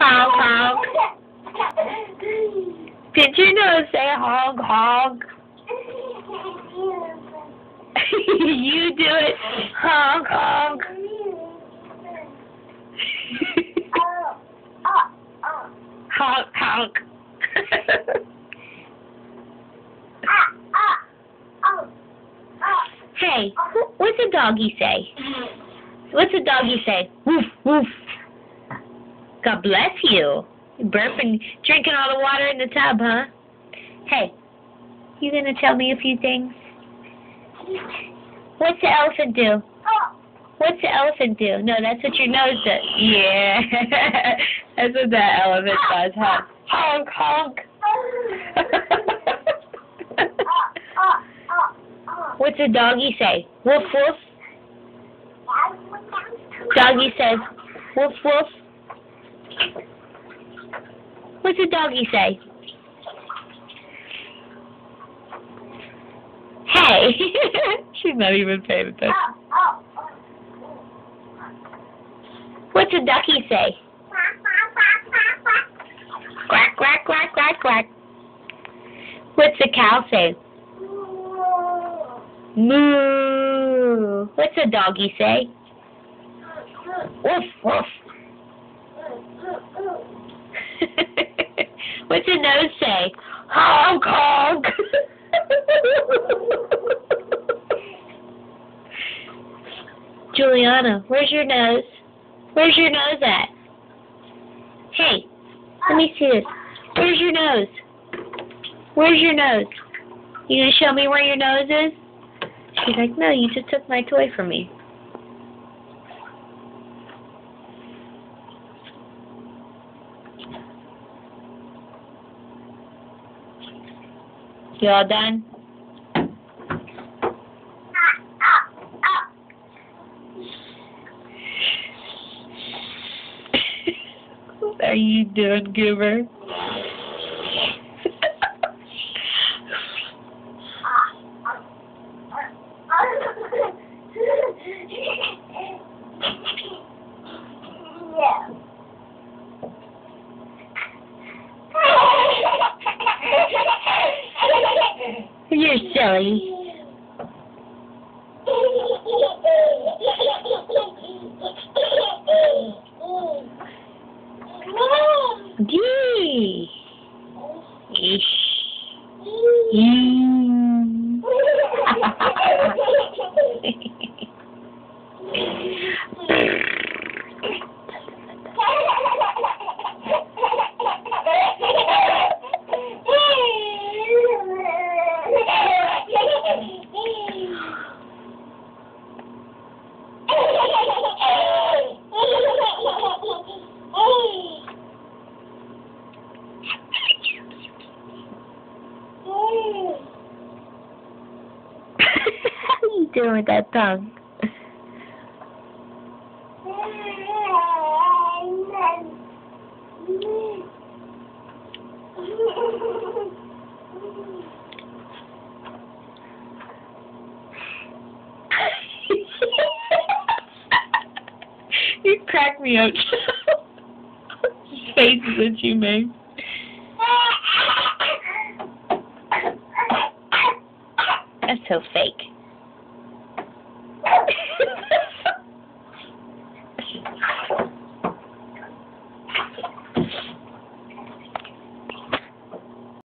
Honk, honk. Did your nose say honk, honk? You do it. Honk, honk. Honk, honk. Hey, what's a doggy say? What's a doggy say? Woof, woof. God bless you. You burping, drinking all the water in the tub, huh? Hey, you gonna tell me a few things? What's the elephant do? What's the elephant do? No, that's what your nose does. Yeah, that's what that elephant does, huh? Honk, honk. What's a doggy say? Woof, woof. Doggy says, woof, woof. What's a doggy say? Hey! She's not even paying attention. What's a ducky say? Quack, quack, quack, quack, quack. What's a cow say? Moo. What's a doggy say? Woof, woof. What's a nose say? Honk, honk. Juliana, where's your nose? Where's your nose at? Hey, let me see this. Where's your nose? Where's your nose? You gonna show me where your nose is? She's like, no, you just took my toy from me. You all done? What are you doing, Goober? You're silly. Gee. Ish. What are you doing with that tongue? You crack me up. Faces that you made. That's so fake.